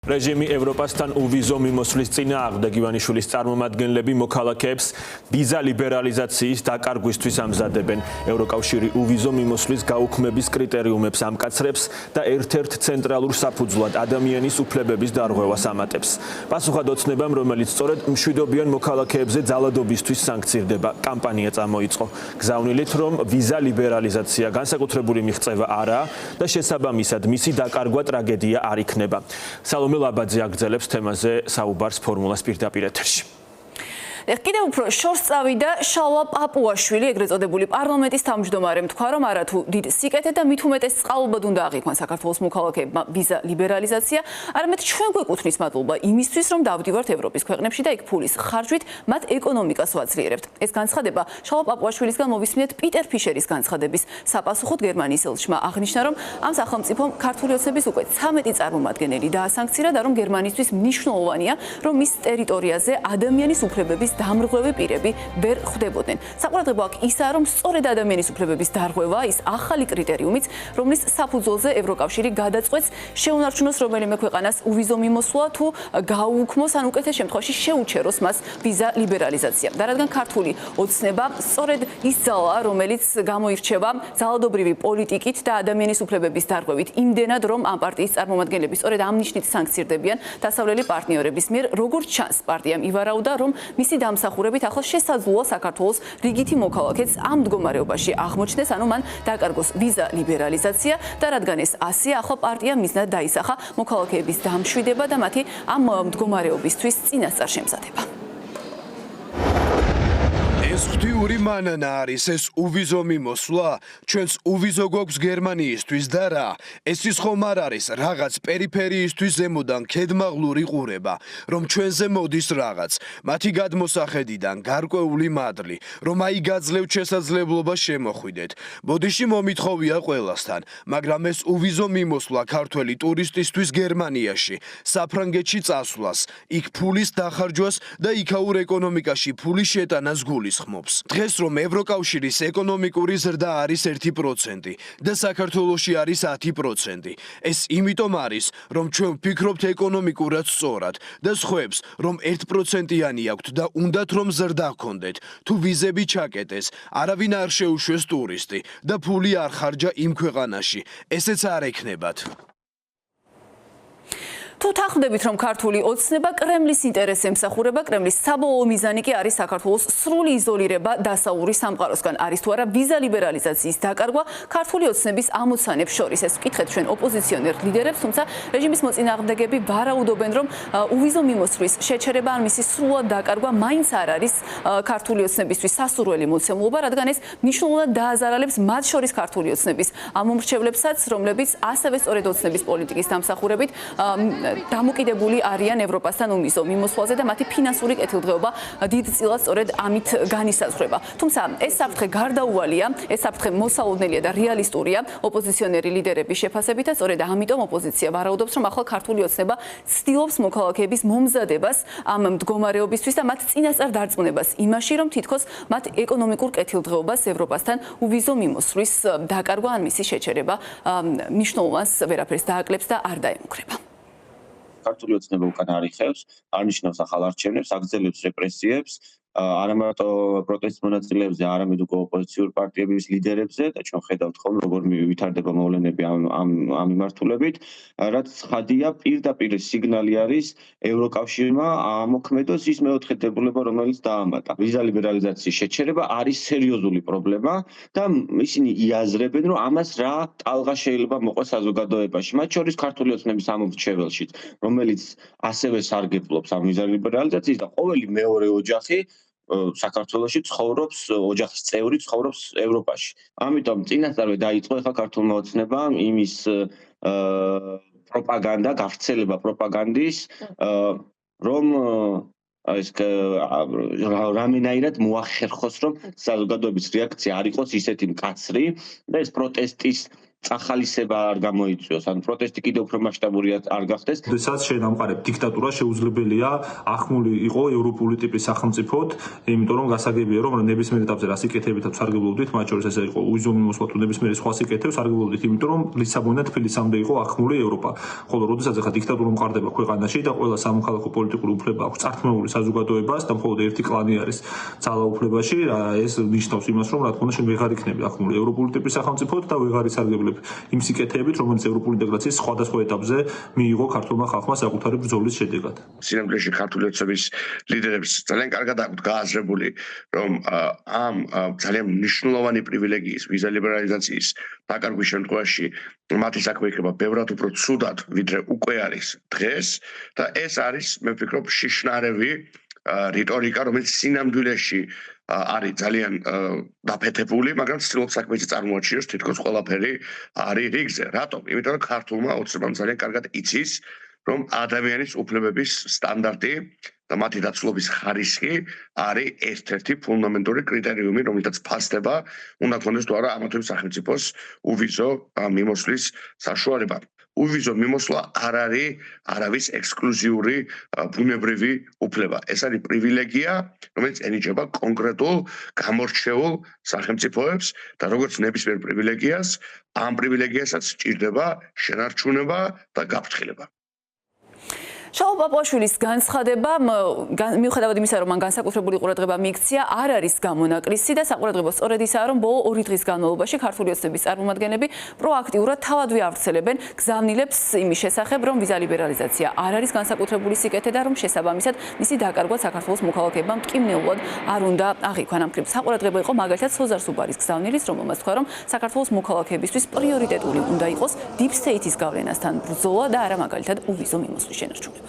რეჟიმი ევროპასთან უვიზო მიმოსვლის წინააღმდეგ ივანიშვილის წარმომადგენლები მოქალაქეებს ვიზა ლიბერალიზაციის დაკარგვისთვის ამზადებენ. ევროკავშირი უვიზო მიმოსვლის გაუქმების კრიტერიუმებს ამკაცრებს და ერთ-ერთ ცენტრალურ საფუძვლად ადამიანის უფლებების დარღვევას ამატებს. პასუხად ოცნებამ, რომელიც სწორედ მშვიდობიან მოქალაქეებზე ძალადობისთვის სანქცირდება, კამპანია წამოიწყო. გზავნილით, რომ ვიზა ლიბერალიზაცია განსაკუთრებული მიღწევა არაა და შესაბამისად მისი დაკარგვა ტრაგედია არ იქნება. ლაბაძე აგრძელებს თემაზე საუბარს ფორმულას პირდაპირ ეთერში. კიდევ უფრო შორს წავიდა შალვა პაპუაშვილი, ეგრეთ წოდებული პარლამენტის თავმჯდომარემ თქვა, რომ არათუ დიდ სიკეთე და მით უმეტეს წყალობად უნდა აღიქვან საქართველოს მოქალაქეებმა ვიზა ლიბერალიზაცია, არამედ ჩვენ გვეკუთვნის მადლობა იმისთვის, რომ დავდივართ ევროპის ქვეყნებში და იქ ფულის ხარჯვით მათ ეკონომიკას ვაძლიერებთ. ეს განცხადება შალვა პაპუაშვილისგან მოვისმინეთ პიტერ ფიშერის განცხადების საპასუხოდ გერმანიის ელჩმა აღნიშნა, რომ ამ სახელმწიფომ ქართული ოცნების უკვე 13 წარმომადგენელი დაასანქცირა და რომ გერმანისთვის მნიშვნელოვანია, რომ მის ტერიტორიაზე ადამიანის უფლებების დამრღვევი პირები ვერ ხვდებოდნენ. საყურადღებო აქ ისაა, რომ სწორედ ადამიანის უფლებების დარღვევა ის ახალი კრიტერიუმიც, რომლის საფუძველზე ევროკავშირი გადაწყვეტს შეუნარჩუნოს რომელიმე ქვეყანას უვიზო მიმოსვლა თუ გაუქმოს ან უკეთეს შემთხვევაში შეუჩეროს მას ვიზა ლიბერალიზაცია. და რადგან ქართული ოცნება სწორედ ის ძალაა, რომელიც გამოირჩევა ძალადობრივი პოლიტიკით და ადამიანის უფლებების დარღვევით, იმდენად რომ ამ პარტიის წარმომადგენლები სწორედ ამ ნიშნით სანქცირდებიან დასავლელი პარტნიორების მიერ, როგორც ჩანს, პარტიამ ივარაუდა, რომ მისი დამსახურებით ახლა შესაძლოა საქართველოს რიგითი მოქალაქეც ამ მდგომარეობაში აღმოჩნდეს, ანუ მან დაკარგოს ვიზა ლიბერალიზაცია და რადგან ეს ასეა, ახლა პარტია მიზნად დაისახა მოქალაქეების დამშვიდება და მათი ამ მდგომარეობისთვის წინასწარ შემზადება. ეს ღვთიური მანანა არის ეს უვიზო მიმოსვლა, ჩვენს უვიზო გვაქვს გერმანიისთვის და რა? ეს ის ხომ არ არის რაღაც პერიფერიისთვის ზემოდან ქედმაღლური ყურება, რომ ჩვენზე მოდის რაღაც, მათი გადმოსახედიდან გარკვეული მადლი, რომ აი გაძლევთ შესაძლებლობა შემოხვიდეთ. ბოდიში მომითხოვია ყველასთან, მაგრამ ეს უვიზო მიმოსვლა ქართველი ტურისტისთვის გერმანიაში, საფრანგეთში წასვლას, იქ ფულის დახარჯვას და იქაურ ეკონომიკაში ფულის შეტანას გულისხმობს. დღეს რომ ევროკავშირის ეკონომიკური ზრდა არის 1% და საქართველოში არის 10%. ეს იმიტომ არის, რომ ჩვენ ვფიქრობთ ეკონომიკურად სწორად და სხვებს, რომ 1%-იანი აქვთ და უნდათ რომ ზრდა ჰქონდეთ. თუ ვიზები ჩაკეტეს, არავინ არ შეუშვეს ტურისტი და ფული არ ხარჯა იმ ქვეყანაში. ესეც არ ექნებათ. თუ თანხმდებით, რომ ქართული ოცნება კრემლის ინტერესს ემსახურება, კრემლის საბოლოო მიზანი კი არის საქართველოს სრული იზოლირება დასავლური სამყაროსგან. არის თუ არა ვიზა ლიბერალიზაციის დაკარგვა ქართული ოცნების ამოცანებს შორის. ეს ვკითხეთ ჩვენ ოპოზიციონერ ლიდერებს, თუმცა რეჟიმის მოწინააღმდეგები ვარაუდობენ, რომ უვიზო მიმოსვლის შეჩერება ან მისი სრულად დაკარგვა მაინც არ არის ქართული ოცნებისთვის სასურველი მოცემულობა, რადგან ეს მნიშვნელოვნად დააზარალებს მათ შორის ქართული ოცნების ამომრჩევლებსაც, რომლებიც ასევე სწორედ ოცნების პოლიტიკის დამსახურებით დამოკიდებული არიან ევროპასთან უვიზო მიმოსვლაზე და მათი ფინანსური კეთილდღეობა დიდწილად სწორედ ამით განისაზღვრება. თუმცა ეს საფრთხე გარდაუვალია, ეს საფრთხე მოსალოდნელია და რეალისტურია ოპოზიციონერი ლიდერების შეფასებითაც, სწორედ ამიტომ ოპოზიცია ვარაუდობს, რომ ახლა ქართული ოცნება ცდილობს მოქალაქეების მომზადებას ამ მდგომარეობისთვის და მათ წინასწარ დარწმუნებას იმაში, რომ თითქოს მათ ეკონომიკურ კეთილდღეობას ევროპასთან უვიზო მიმოსვლის დაკარგვა ან მისი შეჩერება მნიშვნელოვანს ვერაფერს დააკლებს და არ დაემუქრება. ქართული ოცნება უკან არიხევს, არ ნიშნავს ახალ არჩევნებს, აგრძელებს რეპრესიებს, არა მარტო პროტესტის მონაწილეებზე, არამედ უკვე ოპოზიციურ პარტიების ლიდერებზე და ჩვენ ხედავთ ხომ როგორ ვითარდება მოვლენები ამ მიმართულებით, რაც ხადია პირდაპირ სიგნალი არის ევროკავშირმა ამოქმედოს ის მეოთხე დებულება, რომელიც დაამატა. ვიზა ლიბერალიზაციის შეჩერება არის სერიოზული პრობლემა და ისინი იაზრებენ, რომ ამას რა ტალღა შეიძლება მოყვეს საზოგადოებაში, მათ შორის ქართული ოცნების ამომრჩეველშიც, რომელიც ასევე სარგებლობს ამ ვიზა ლიბერალიზაციის და ყოველი მეორე ოჯახი საქართველოში ცხოვრობს, ოჯახის წევრი ცხოვრობს ევროპაში. ამიტომ წინასწარვე დაიწყო ახლა ქართულმა ოცნებამ იმის პროპაგანდა, გავრცელება პროპაგანდის, რომ ეს რამენაირად მოახერხოს, რომ საზოგადოების რეაქცია არ იყოს ისეთი მკაცრი და ეს პროტესტის წახალისება არ გამოიწვიოს, ან პროტესტი კიდევ უფრო მასშტაბური არ გახდეს. როდესაც შენ ამყარებ დიქტატურა, შეუძლებელია ახმული იყო ევროპული ტიპის სახელმწიფოდ, იმიტომ რომ გასაგებია რომ ნებისმიერ ეტაპზე რა სიკეთებითაც სარგებლობდით, მათ შორის ესე იყო უვიზომი მოსვლა თუ ნებისმიერი სხვა სიკეთებს სარგებლობდით, იმიტომ რომ ლისაბონი და თბილისამდე იყო ახმული ევროპა. ხოლო როდესაც ახლა დიქტატურა მყარდება ქვეყანაში და ყველა სამოქალაქო პოლიტიკური უფლება აქვს წართმეული საზოგადოებას და მხოლოდ ერთი კლანი არის ძალაუფლებაში, ეს ნიშნავს იმას, რომ რა თქმა უნდა შენ ვეღარ იქნები ახმული ევროპული ტიპის სახელმწიფოდ და ვეღარ ისარგებლებ იმ სიკეთებით, რომელიც ევროპული ინტეგრაციის სხვადასხვა ეტაპზე მიიღო ქართულმა ხალხმა საკუთარი ბრძოლის შედეგად. სინამდვილეში ქართული ოცნების ლიდერებს ძალიან კარგად აქვთ გააზრებული, რომ ამ ძალიან მნიშვნელოვანი პრივილეგიის, ვიზა ლიბერალიზაციის დაკარგვის შემთხვევაში მათი საქმე იქნება ბევრად უფრო ცუდად, ვიდრე უკვე არის დღეს და ეს არის, მე ვფიქრობ, შიშნარევი რიტორიკა, რომელიც სინამდვილეში არის ძალიან დაფეთებული, მაგრამ ცდილობს საქმეში წარმოაჩინოს თითქოს ყველაფერი არის რიგზე. რატომ? იმიტომ რომ ქართულმა ოცნებამ ძალიან კარგად იცის, რომ ადამიანის უფლებების სტანდარტი და მათი დაცლობის ხარისხი არის ერთ-ერთი ფუნდამენტური კრიტერიუმი, რომელთაც ფასდება უნდა ქონდეს თუ არა ამათობის სახელმწიფოს უვიზო მიმოსვლის საშუალება. უვიზო მიმოსვლა არ არის არავის ექსკლუზიური ბუნებრივი უფლება. ეს არის პრივილეგია, რომელიც ენიჭება კონკრეტულ გამორჩეულ სახელმწიფოებს და როგორც ნებისმიერ პრივილეგიას, ამ პრივილეგიასაც სჭირდება შენარჩუნება და გაფრთხილება. შალვა პაპუაშვილის განცხადება, მიუხედავად იმისა, რომ მან განსაკუთრებული ყურადღება მიიქცია, არ არის გამონაკლისი და საყურადღებო სწორედ ისაა, რომ ბოლო 2 დღის განმავლობაში ქართული ოცნების წარმომადგენლები პროაქტიურად თავადვე ავრცელებენ გზავნილებს იმის შესახებ, რომ ვიზა ლიბერალიზაცია არ არის განსაკუთრებული სიკეთე და რომ შესაბამისად მისი დაკარგვა საქართველოს მოქალაქეებმა მტკივნეულად არ უნდა აღიქვან. ამ მხრივ საყურადღებო იყო მაგალითად სოზარ სუბარის გზავნილის, რომელმაც თქვა, რომ საქართველოს მოქალაქეებისთვის პრიორიტეტული უნდა იყოს deep state-ის გავლენასთან ბრძოლა და არა მაგალითად უვიზო მიმოსვლის შენარჩუნება.